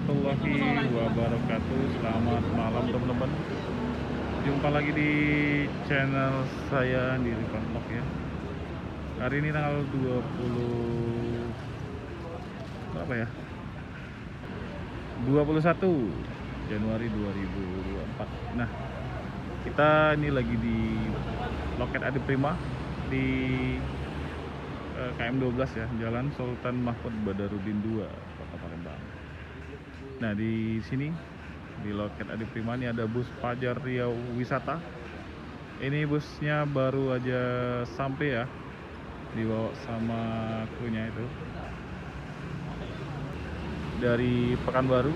warahmatullahi wabarakatuh. Selamat malam teman-teman. Jumpa lagi di channel saya di Rifan Vlog ya. Hari ini tanggal 20 berapa ya? 21 Januari 2024. Nah, kita ini lagi di loket Adi Prima di KM 12 ya, Jalan Sultan Mahmud Badarudin 2, Kota Palembang. Nah, di sini di loket Adi Prima ini ada bus Fajar Riau Wisata. Ini busnya baru aja sampai ya, dibawa sama krunya itu dari Pekanbaru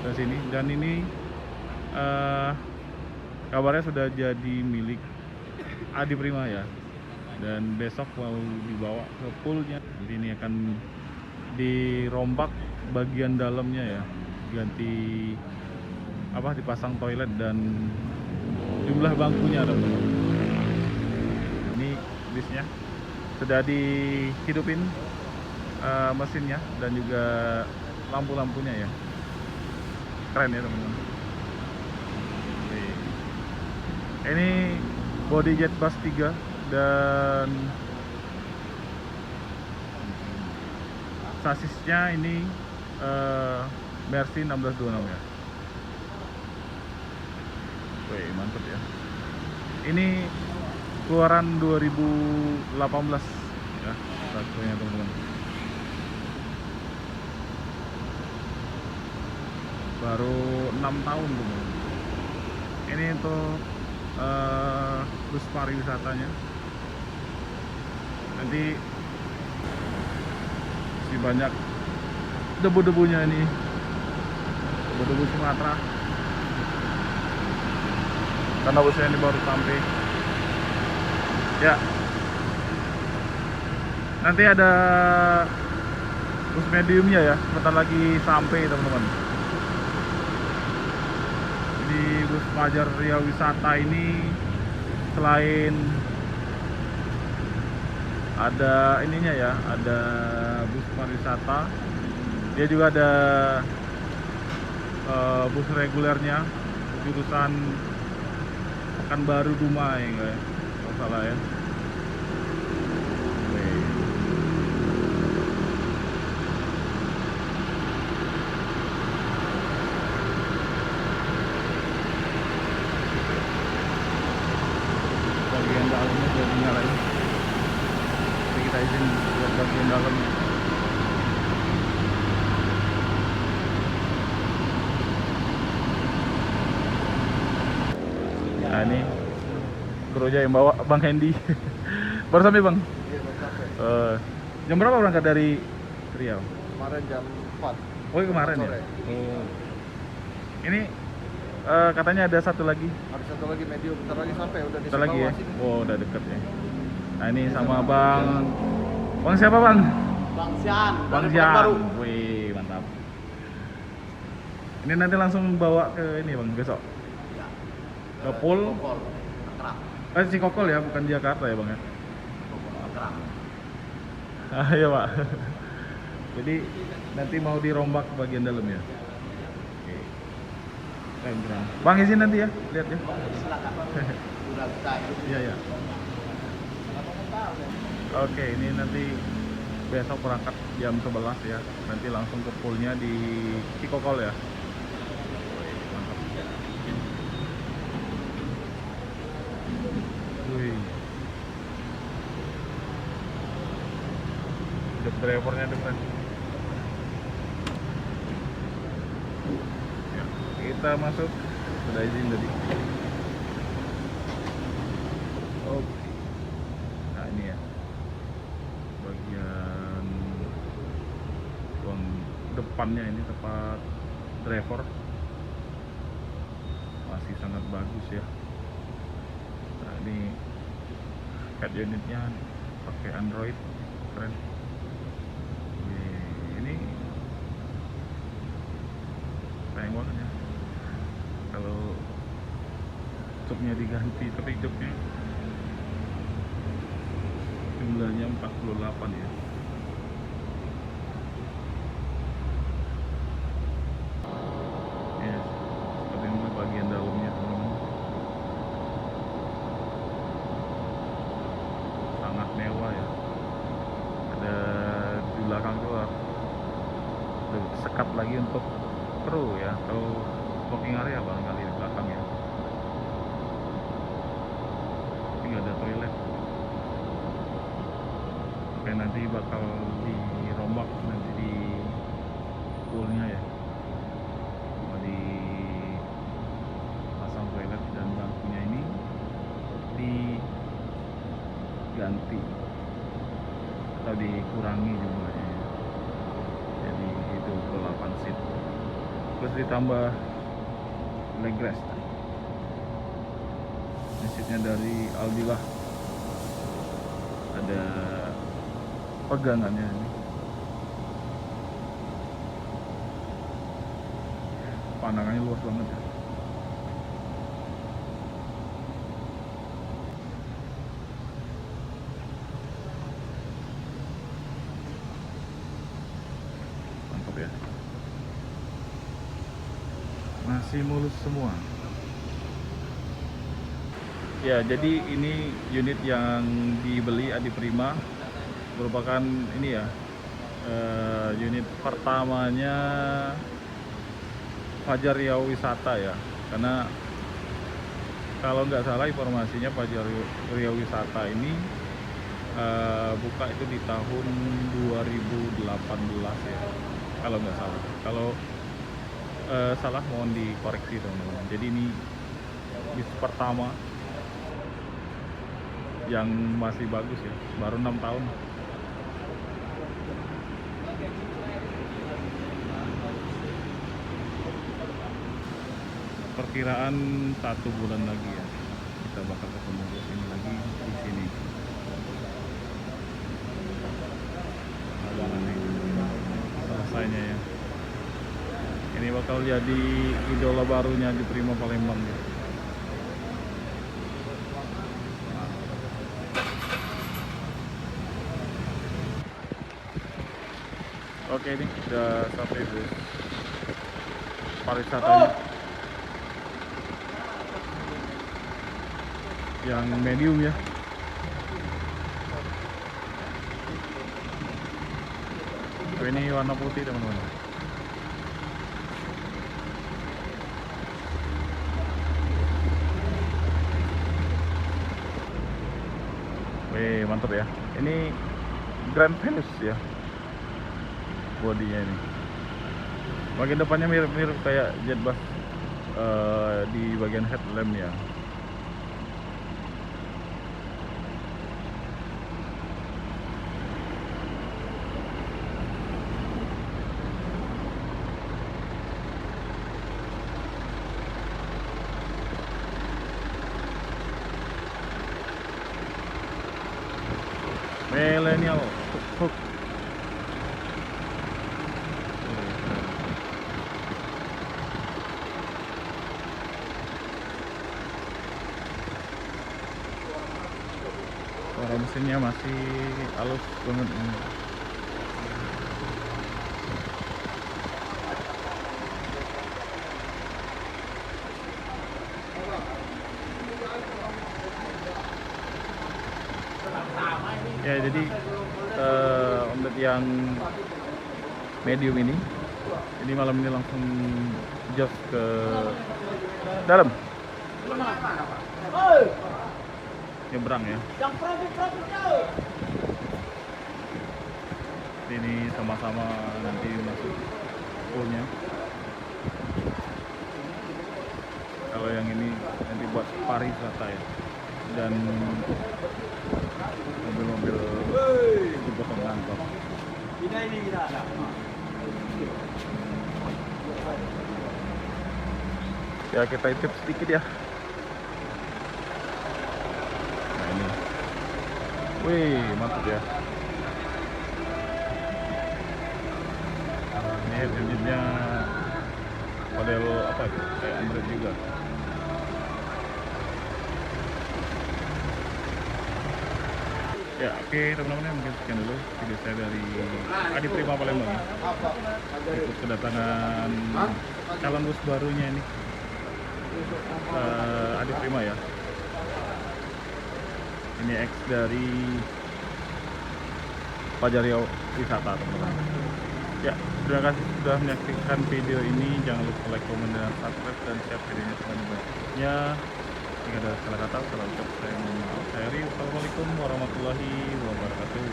ke sini, dan ini kabarnya sudah jadi milik Adi Prima ya, dan besok mau dibawa ke poolnya. Jadi ini akan dirombak bagian dalamnya ya, ganti dipasang toilet dan jumlah bangkunya teman-teman. Ini bisnya sudah dihidupin mesinnya dan juga lampu-lampunya ya, keren ya teman-teman. Ini body jet bus 3 dan sasisnya ini Mercy 1626 ya. Wih, mantap ya. Ini keluaran 2018 ya, satunya teman-teman. Baru 6 tahun teman-teman. Ini untuk bus pariwisatanya. Nanti masih banyak debu-debunya ini, debu-debu Sumatera, karena busnya ini baru sampai ya. Nanti ada bus mediumnya ya, bentar lagi sampai teman-teman. Di bus Fajar Riau Wisata ini selain ada ininya ya, ada bus pariwisata, dia juga ada bus regulernya jurusan Pekanbaru Dumai enggak ya, kalau salah ya. Bagian dalamnya sudah dinyalain, jadi kita izin buat bagian dalamnya. Nah, ini krunya yang bawa Bang Hendy. Baru sampai Bang? Iya, baru sampai. Jam berapa berangkat dari Riau? Kemarin jam 4. Oh, kemarin ya? Sore. Oh. Ini katanya ada satu lagi. Ada satu lagi medium, bentar lagi sampai, udah di Bentar lagi ya? bawah sini. Oh, udah deket ya. Nah, ini sama Bang siapa Bang? Bang Sian, Bang dari Sian. Pekanbaru. Wih, mantap. Ini nanti langsung bawa ke ini Bang, besok? Ya. Ke pool? Kokol, Tangerang. Cikokol ya, bukan Jakarta ya Bang ya? Kokol, Tangerang. Ah, iya Pak. Jadi nanti mau dirombak bagian dalam ya? Oke. Keren. Bang izin nanti ya, lihat ya. Silakan. Udah bisa. Iya ya. Oke, ini nanti besok berangkat jam 11 ya. Nanti langsung ke poolnya di Cikokol ya. Mantap. Wih. Job drivernya depan. Ya, kita masuk. Sudah izin tadi. Oke. Nah, ini ya, bagian ruang depannya ini tempat driver masih sangat bagus ya. Nah, ini head unitnya pakai Android, keren. Wih, ini sayang banget ya kalau cupnya diganti, tapi cupnya jumlahnya 48 ya. untuk kru ya, atau smoking area barangkali di belakang ya. Tapi nggak ada toilet. Oke, nanti bakal dirombak nanti di poolnya ya. Mau dipasang toilet dan bangkunya ini diganti atau dikurangi jumlahnya ya. Jadi itu 8 seat. Terus ditambah leg rest. Ini seatnya dari Aldilah. Ada pegangannya ini. Pandangannya luas banget ya. Mantap ya. Masih mulus semua. Ya, jadi ini unit yang dibeli Adi Prima merupakan ini ya, unit pertamanya Fajar Riau Wisata ya. Karena kalau nggak salah informasinya Fajar Riau Wisata ini buka itu di tahun 2018 ya, kalau nggak salah. Kalau salah mohon dikoreksi teman-teman. Jadi ini bis pertama yang masih bagus ya, baru 6 tahun. Perkiraan 1 bulan lagi ya, kita bakal ketemu bus ini lagi di sini. Selesainya ya. Ini bakal jadi idola barunya di Prima Palembang ya. Oke, ini udah sampai bus pariwisatanya yang medium ya. Ini warna putih teman-teman. Mantap ya. Ini Grand Venus ya bodinya ini. Bagian depannya mirip-mirip kayak jet bus di bagian headlamp ya. Millennial Hook. Suara mesinnya masih halus banget ini. Ya, jadi untuk yang medium ini malam ini langsung jos ke dalam, nyebrang ya. Ini sama-sama nanti masuk poolnya. Kalau yang ini nanti buat pariwisata ya, dan mobil-mobil kebutuhan kantor. Ya, kita intip sedikit ya. Nah ini, wih mantap ya. Ini unitnya model apa itu? Kayak Android juga. Ya, oke teman-teman, mungkin sekian dulu video saya dari Adi Prima Palembang ya. Ikut kedatangan calon bus barunya ini, Adi Prima ya. Ini X dari Fajar Riau Wisata teman-teman. Ya, terima kasih sudah menyaksikan video ini. Jangan lupa like, komen, dan subscribe, dan share videonya sebanyak-banyaknya. Jika ada salah kata, salah ucap, saya mohon maaf. Saya Rio. Assalamualaikum warahmatullahi wabarakatuh.